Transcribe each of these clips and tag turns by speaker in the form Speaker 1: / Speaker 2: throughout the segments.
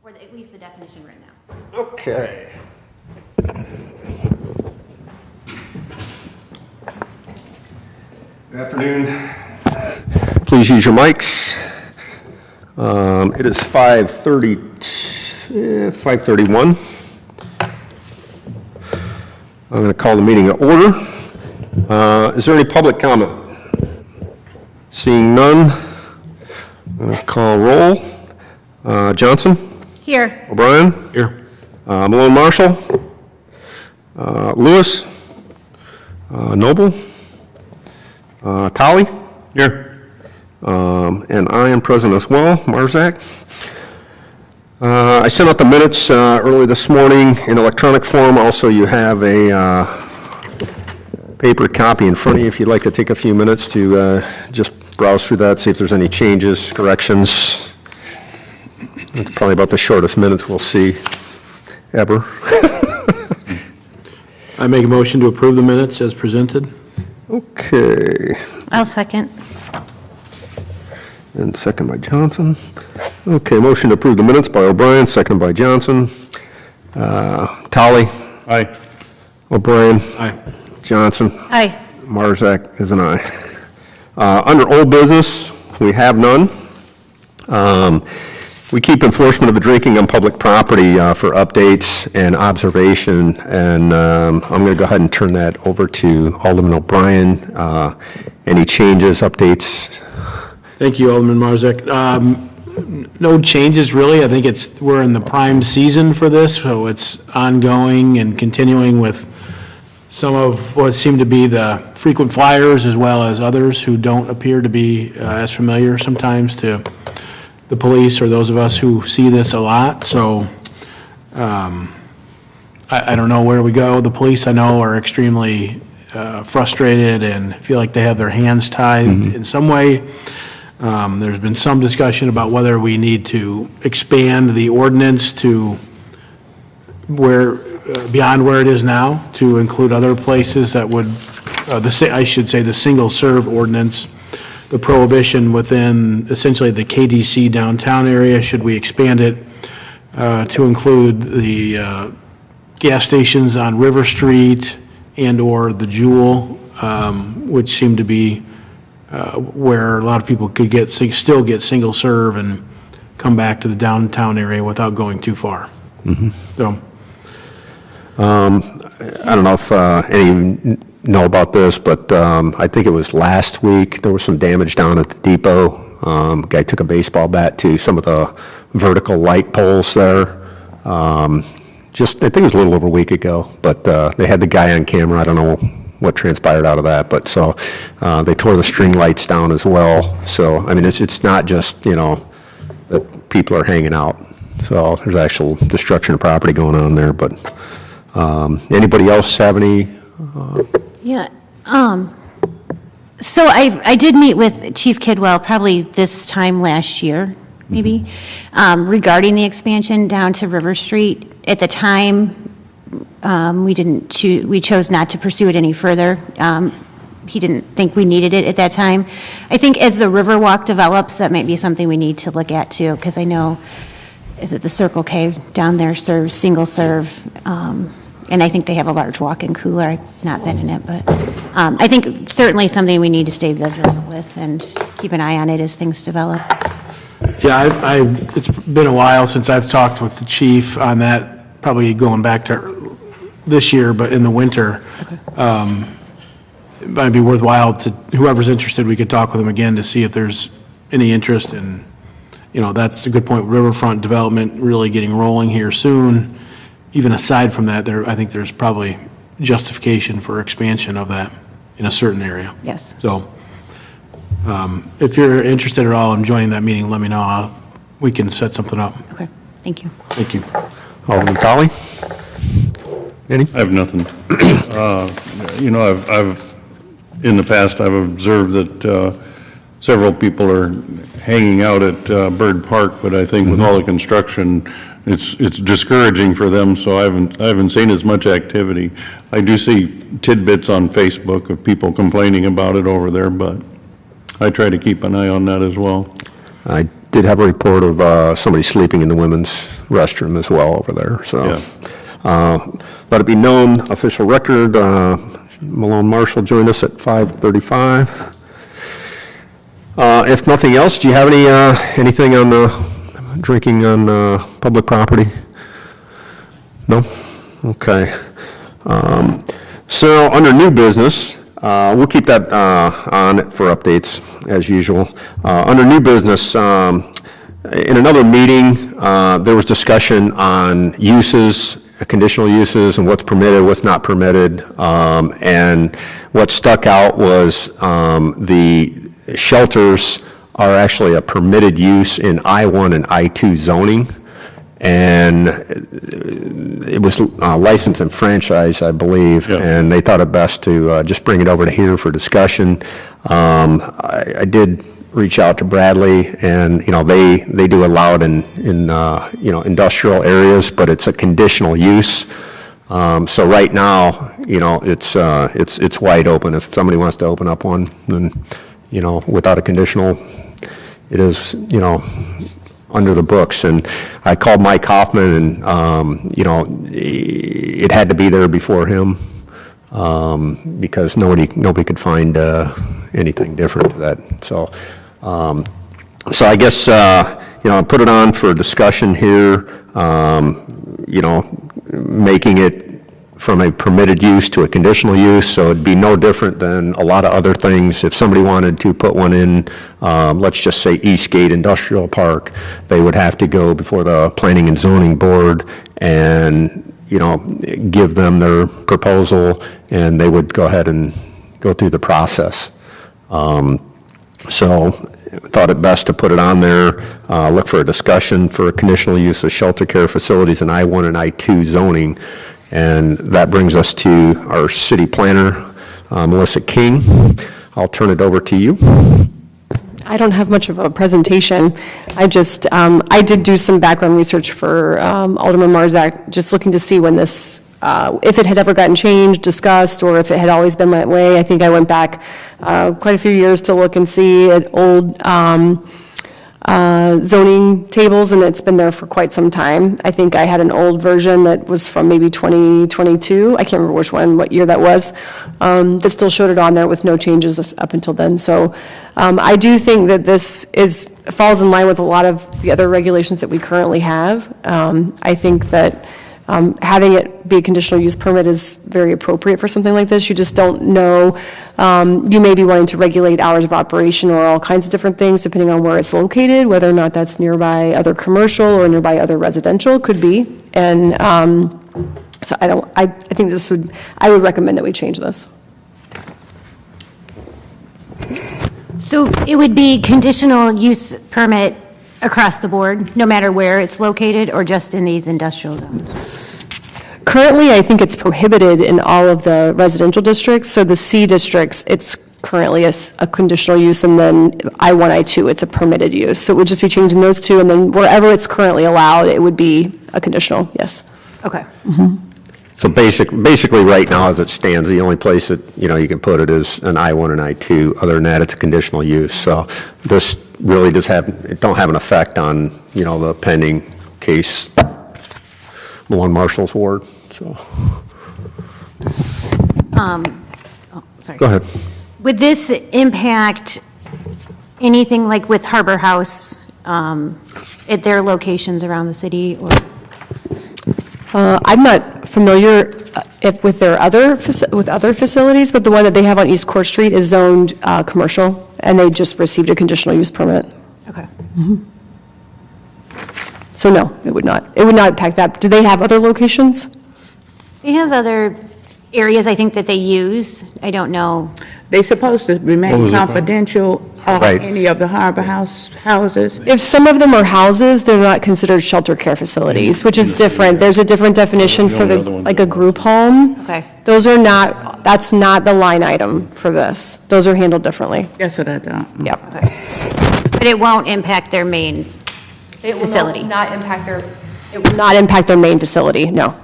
Speaker 1: or at least the definition right now.
Speaker 2: Okay. Good afternoon. Please use your mics. It is 5:31. I'm going to call the meeting to order. Is there any public comment? Seeing none, I'm going to call roll. Johnson?
Speaker 1: Here.
Speaker 2: O'Brien?
Speaker 3: Here.
Speaker 2: Malone Marshall? Lewis? Noble? Tolly?
Speaker 3: Here.
Speaker 2: And I am present as well, Marzak. I sent out the minutes early this morning in electronic form. Also, you have a paper copy in front of you if you'd like to take a few minutes to just browse through that, see if there's any changes, corrections. It's probably about the shortest minutes we'll see ever.
Speaker 3: I make a motion to approve the minutes as presented.
Speaker 2: Okay.
Speaker 1: I'll second.
Speaker 2: And second by Johnson. Okay, motion to approve the minutes by O'Brien, second by Johnson. Tolly?
Speaker 3: Aye.
Speaker 2: O'Brien?
Speaker 3: Aye.
Speaker 2: Johnson?
Speaker 1: Aye.
Speaker 2: Marzak is an aye. Under old business, we have none. We keep enforcement of the drinking on public property for updates and observation, and I'm going to go ahead and turn that over to Alderman O'Brien. Any changes, updates?
Speaker 3: Thank you, Alderman Marzak. No changes, really. I think we're in the prime season for this, so it's ongoing and continuing with some of what seem to be the frequent flyers as well as others who don't appear to be as familiar sometimes to the police or those of us who see this a lot. So I don't know where we go. The police, I know, are extremely frustrated and feel like they have their hands tied in some way. There's been some discussion about whether we need to expand the ordinance to beyond where it is now, to include other places that would, I should say the single-serve ordinance, the prohibition within essentially the KDC downtown area, should we expand it to include the gas stations on River Street and/or the Jewel, which seem to be where a lot of people could still get single serve and come back to the downtown area without going too far. So,
Speaker 2: I don't know if any know about this, but I think it was last week, there was some damage down at the depot. Guy took a baseball bat to some of the vertical light poles there. I think it was a little over a week ago, but they had the guy on camera. I don't know what transpired out of that, but so they tore the string lights down as well. So, I mean, it's not just, that people are hanging out. So there's actual destruction of property going on there, but anybody else have any?
Speaker 1: Yeah. So I did meet with Chief Kidwell probably this time last year, maybe, regarding the expansion down to River Street. At the time, we chose not to pursue it any further. He didn't think we needed it at that time. I think as the Riverwalk develops, that might be something we need to look at too, because I know, is it the Circle K down there serves single serve, and I think they have a large walk-in cooler. I've not been in it, but I think certainly something we need to stay vigilant with and keep an eye on it as things develop.
Speaker 3: yeah, it's been a while since I've talked with the chief on that, probably going back to this year, but in the winter. Okay. It might be worthwhile to, whoever's interested, we could talk with them again to see if there's any interest in, that's a good point. Riverfront development really getting rolling here soon. Even aside from that, I think there's probably justification for expansion of that in a certain area.
Speaker 1: Yes.
Speaker 3: So if you're interested at all in joining that meeting, let me know. We can set something up.
Speaker 1: Okay, thank you.
Speaker 3: Thank you.
Speaker 2: Alderman Tolly? Any?
Speaker 4: I have nothing. I've in the past, I've observed that several people are hanging out at Bird Park, but I think with all the construction, it's discouraging for them, so I haven't seen as much activity. I do see tidbits on Facebook of people complaining about it over there, but I try to keep an eye on that as well.
Speaker 2: I did have a report of somebody sleeping in the women's restroom as well over there, so. Let it be known, official record, Malone Marshall joined us at 5:35. If nothing else, do you have anything on drinking on public property? No? Okay. So, under new business, we'll keep that on for updates, as usual. Under new business, in another meeting, there was discussion on uses, conditional uses, and what's permitted, what's not permitted. And what stuck out was the shelters are actually a permitted use in I-1 and I-2 zoning. And it was licensed and franchise, I believe, and they thought it best to just bring it over to here for discussion. I did reach out to Bradley, and they do allow it in industrial areas, but it's a conditional use. So right now, it's wide open. If somebody wants to open up one, then without a conditional, it is under the books. And I called Mike Hoffman, and it had to be there before him because nobody could find anything different to that. So I guess put it on for discussion here. Making it from a permitted use to a conditional use, so it'd be no different than a lot of other things. If somebody wanted to put one in, let's just say Eastgate Industrial Park, they would have to go before the Planning and Zoning Board and, give them their proposal, and they would go ahead and go through the process. So thought it best to put it on there, look for a discussion for conditional use of shelter care facilities in I-1 and I-2 zoning. And that brings us to our city planner, Melissa King. I'll turn it over to you.
Speaker 5: I don't have much of a presentation. I just, I did do some background research for Alderman Marzak, just looking to see when this, if it had ever gotten changed, discussed, or if it had always been that way. I think I went back quite a few years to look and see at old zoning tables, and it's been there for quite some time. I think I had an old version that was from maybe 2022. I can't remember what year that was, that still showed it on there with no changes up until then. So I do think that this falls in line with a lot of the other regulations that we currently have. I think that having it be a conditional use permit is very appropriate for something like this. You just don't know. You may be wanting to regulate hours of operation or all kinds of different things depending on where it's located, whether or not that's nearby other commercial or nearby other residential, could be. And so I think I would recommend that we change this.
Speaker 1: So it would be conditional use permit across the board, no matter where it's located, or just in these industrial zones?
Speaker 5: Currently, I think it's prohibited in all of the residential districts. So the C districts, it's currently a conditional use, and then I-1, I-2, it's a permitted use. So it would just be changing those two, and then wherever it's currently allowed, it would be a conditional, yes.
Speaker 1: Okay.
Speaker 2: So basically, right now, as it stands, the only place that, you can put it is an I-1 and I-2. Other than that, it's a conditional use. So this really it don't have an effect on, the pending case, Malone Marshall's ward, so.
Speaker 1: Sorry.
Speaker 2: Go ahead.
Speaker 1: Would this impact anything like with Harbor House at their locations around the city, or?
Speaker 5: I'm not familiar with their other facilities, but the one that they have on East Court Street is zoned commercial, and they just received a conditional use permit.
Speaker 1: Okay.
Speaker 5: So no, it would not. It would not impact that. Do they have other locations?
Speaker 1: They have other areas, I think, that they use. I don't know.
Speaker 6: They supposed to remain confidential on
Speaker 2: Right.
Speaker 6: any of the Harbor houses.
Speaker 5: If some of them are houses, they're not considered shelter care facilities, which is different. There's a different definition for like a group home.
Speaker 1: Okay.
Speaker 5: Those are not, that's not the line item for this. Those are handled differently.
Speaker 6: That's what I thought.
Speaker 5: Yep.
Speaker 1: But it won't impact their main facility?
Speaker 5: It will not impact their main facility, no.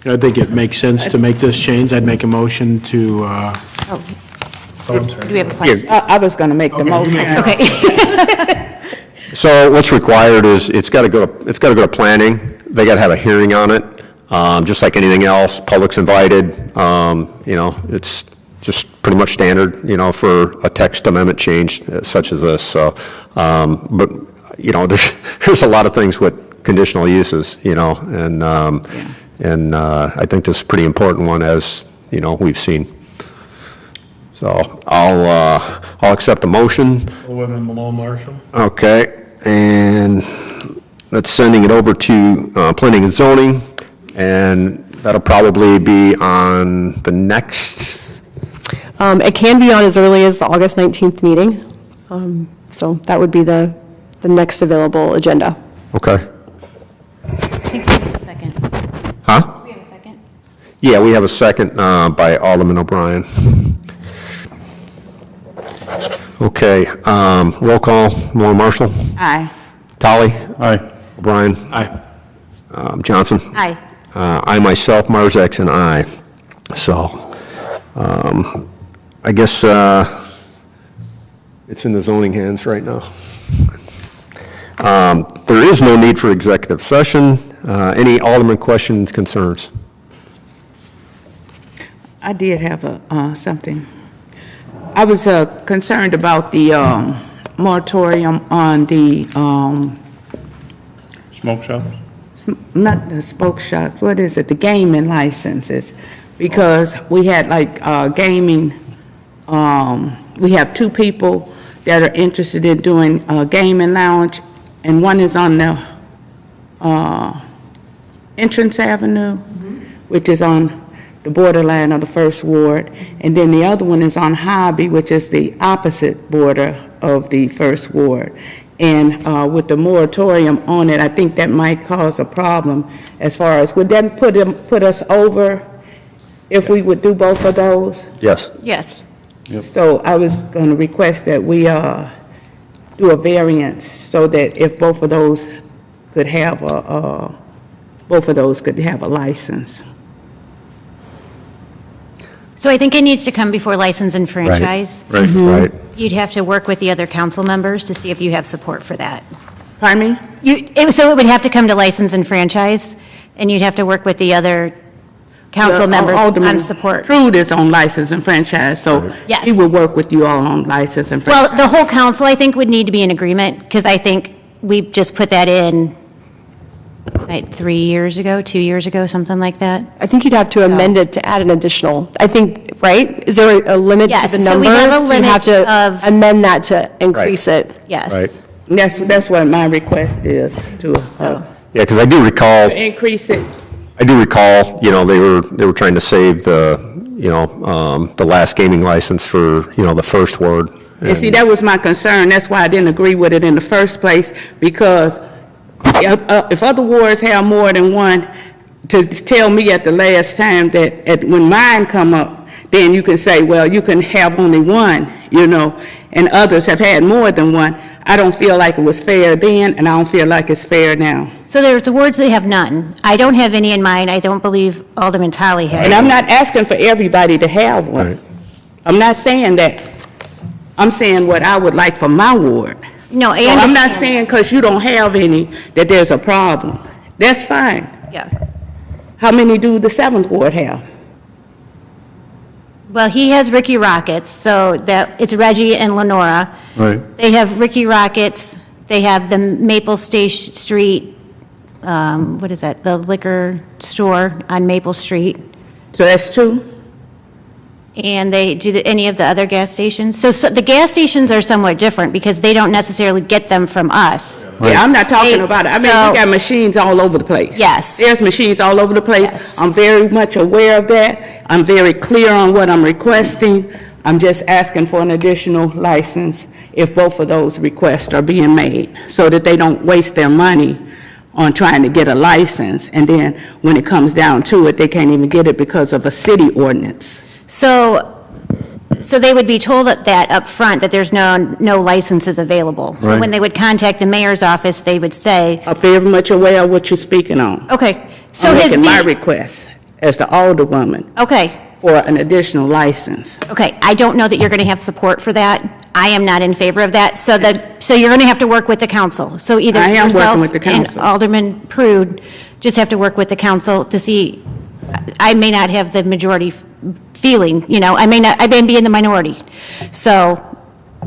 Speaker 3: I think it makes sense to make this change. I'd make a motion to
Speaker 1: Do we have a question?
Speaker 6: I was going to make the motion.
Speaker 1: Okay.
Speaker 2: So what's required is, it's got to go to planning. They got to have a hearing on it, just like anything else. Public's invited. It's just pretty much standard, for a text amendment change such as this. So, but, there's a lot of things with conditional uses, and I think this is a pretty important one, as, we've seen. So I'll accept the motion.
Speaker 3: Women below Marshall.
Speaker 2: Okay, and that's sending it over to planning and zoning, and that'll probably be on the next,
Speaker 5: It can be on as early as the August 19th meeting. So that would be the next available agenda.
Speaker 2: okay.
Speaker 1: I think we have a second.
Speaker 2: Huh?
Speaker 1: We have a second?
Speaker 2: Yeah, we have a second by Alderman O'Brien. Okay, roll call, Laura Marshall,
Speaker 6: Aye.
Speaker 2: Tolly,
Speaker 4: Aye.
Speaker 2: O'Brien,
Speaker 3: Aye.
Speaker 2: Johnson.
Speaker 1: Aye.
Speaker 2: I myself, Marzak's an aye. So, I guess it's in the zoning hands right now. There is no need for executive session. Any Alderman questions, concerns?
Speaker 6: I did have something. I was concerned about the moratorium on the,
Speaker 4: Smoke shops?
Speaker 6: not the spoke shops, what is it, the gaming licenses, because we had like gaming, we have two people that are interested in doing a gaming lounge, and one is on the Entrance Avenue, which is on the borderline of the First Ward, and then the other one is on Hobby, which is the opposite border of the First Ward. And with the moratorium on it, I think that might cause a problem as far as, would that put us over if we would do both of those?
Speaker 2: Yes.
Speaker 1: Yes.
Speaker 6: So I was going to request that we do a variance so that if both of those could have a license.
Speaker 1: So I think it needs to come before license and franchise.
Speaker 2: Right.
Speaker 1: You'd have to work with the other council members to see if you have support for that.
Speaker 6: Pardon me?
Speaker 1: So it would have to come to license and franchise, and you'd have to work with the other council members on support.
Speaker 6: Prude is on license and franchise, so
Speaker 1: Yes.
Speaker 6: he will work with you all on license and franchise.
Speaker 1: Well, the whole council, I think, would need to be in agreement, because I think we just put that in, right, 3 years ago, 2 years ago, something like that.
Speaker 5: I think you'd have to amend it to add an additional, I think, right? Is there a limit to
Speaker 1: Yes,
Speaker 5: the
Speaker 1: so
Speaker 5: number?
Speaker 1: we have a
Speaker 5: So you
Speaker 1: limit
Speaker 5: have to
Speaker 1: of-
Speaker 5: amend that to increase it.
Speaker 1: Yes.
Speaker 2: Right.
Speaker 6: That's what my request is, to
Speaker 2: Yeah, because I do recall,
Speaker 6: increase it.
Speaker 2: they were trying to save the last gaming license for, the First Ward.
Speaker 6: And see, that was my concern, that's why I didn't agree with it in the first place, because if other wards have more than one, to tell me at the last time that when mine come up, then you can say, well, you can have only one, and others have had more than one. I don't feel like it was fair then, and I don't feel like it's fair now.
Speaker 1: So there's the wards that have none. I don't have any in mind. I don't believe Alderman Tully has.
Speaker 6: And I'm not asking for everybody to have one.
Speaker 2: Right.
Speaker 6: I'm not saying that. I'm saying what I would like for my ward.
Speaker 1: No, I
Speaker 6: So I'm not
Speaker 1: understand.
Speaker 6: saying because you don't have any that there's a problem. That's fine.
Speaker 1: Yeah.
Speaker 6: How many do the 7th Ward have?
Speaker 1: Well, he has Ricky Rockets, so it's Reggie and Lenora.
Speaker 4: Right.
Speaker 1: They have Ricky Rockets, they have the Maple Street, what is that, the liquor store on Maple Street,
Speaker 6: So that's 2?
Speaker 1: and they do any of the other gas stations. So the gas stations are somewhat different because they don't necessarily get them from us.
Speaker 6: Yeah, I'm not talking
Speaker 1: They-
Speaker 6: about it. I mean,
Speaker 1: so-
Speaker 6: we got machines all over the place.
Speaker 1: Yes.
Speaker 6: There's machines all over the place.
Speaker 1: Yes.
Speaker 6: I'm very much aware of that. I'm very clear on what I'm requesting. I'm just asking for an additional license if both of those requests are being made, so that they don't waste their money on trying to get a license, and then when it comes down to it, they can't even get it because of a city ordinance.
Speaker 1: So they would be told that up front that there's no licenses available. So
Speaker 2: Right.
Speaker 1: when they would contact the mayor's office, they would say,
Speaker 6: I'm very much aware of what you're speaking on.
Speaker 1: okay, so
Speaker 6: I'm
Speaker 1: has
Speaker 6: making my
Speaker 1: the,
Speaker 6: request as the alderwoman.
Speaker 1: okay,
Speaker 6: for an additional license.
Speaker 1: Okay, I don't know that you're going to have support for that. I am not in favor of that, so you're going to have to work with the council. So either
Speaker 6: I am
Speaker 1: yourself
Speaker 6: working with the
Speaker 1: and
Speaker 6: council.
Speaker 1: Alderman Prude just have to work with the council to see, I may not have the majority feeling, I may be in the minority. So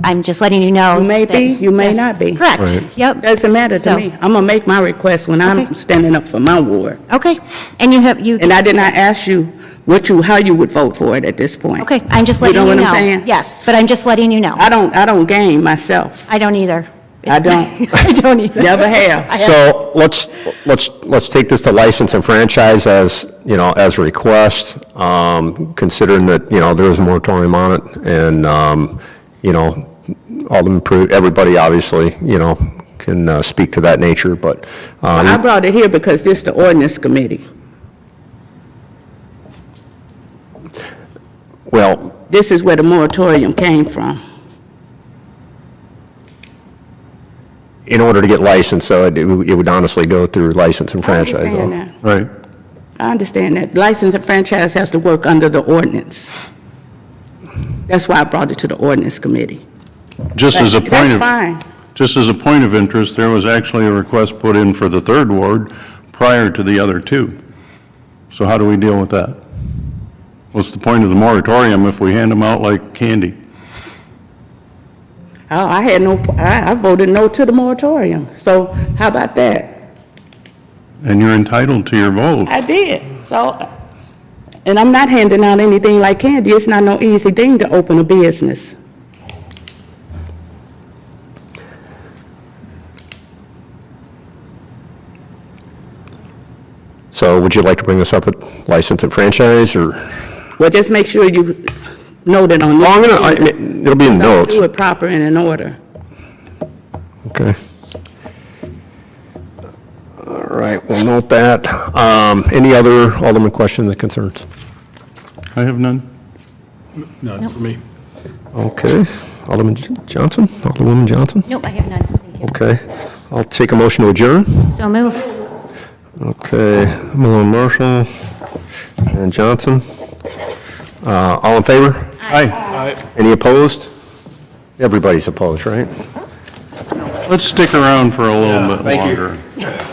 Speaker 1: I'm just letting you know.
Speaker 6: You may
Speaker 1: that-
Speaker 6: be, you may
Speaker 1: yes,
Speaker 6: not be.
Speaker 1: Correct,
Speaker 2: Right.
Speaker 1: yep.
Speaker 6: Doesn't matter to
Speaker 1: So-
Speaker 6: me. I'm gonna make my request when I'm
Speaker 1: Okay.
Speaker 6: standing up for my ward.
Speaker 1: Okay, and you,
Speaker 6: And I did not ask you how you would vote for it at this point.
Speaker 1: okay, I'm just letting you know.
Speaker 6: You know what I'm saying?
Speaker 1: Yes, but I'm just letting you know.
Speaker 6: I don't game myself.
Speaker 1: I don't either.
Speaker 6: I don't.
Speaker 1: I don't either.
Speaker 6: Never have.
Speaker 2: So let's take this to license and franchise as, as a request, considering that, there is a moratorium on it, and, Alderman Pruitt, everybody obviously, can speak to that nature, but,
Speaker 6: I brought it here because this is the ordinance committee.
Speaker 2: well,
Speaker 6: This is where the moratorium came from.
Speaker 2: in order to get licensed, so it would honestly go through license and
Speaker 6: I
Speaker 2: franchise.
Speaker 6: understand
Speaker 2: though.
Speaker 6: that.
Speaker 4: Right.
Speaker 6: I understand that. License and franchise has to work under the ordinance. That's why I brought it to the ordinance committee.
Speaker 4: Just as a
Speaker 6: That's
Speaker 4: point of.
Speaker 6: fine.
Speaker 4: Just as a point of interest, there was actually a request put in for the third ward prior to the other two. So how do we deal with that? What's the point of the moratorium if we hand them out like candy?
Speaker 6: Oh, I voted no to the moratorium. So how about that?
Speaker 4: And you're entitled to your vote.
Speaker 6: I did. So, and I'm not handing out anything like candy. It's not no easy thing to open a business.
Speaker 2: So would you like to bring this up at license and franchise, or?
Speaker 6: Well, just make sure you note it on.
Speaker 2: Well,
Speaker 6: your-
Speaker 2: it'll be in
Speaker 6: So
Speaker 2: notes.
Speaker 6: do it proper and in order.
Speaker 2: Okay. All right, we'll note that. Any other Alderman questions and concerns?
Speaker 4: I have none.
Speaker 3: None for me.
Speaker 2: Okay, Alderman Johnson, Alderwoman Johnson?
Speaker 1: Nope, I have none. Thank you.
Speaker 2: Okay, I'll take a motion to adjourn.
Speaker 1: So move.
Speaker 2: Okay, Malone Marshall and Johnson. All in favor?
Speaker 4: Aye.
Speaker 2: Any opposed? Everybody's opposed, right?
Speaker 4: Let's stick around for a little bit
Speaker 2: thank you.
Speaker 4: longer.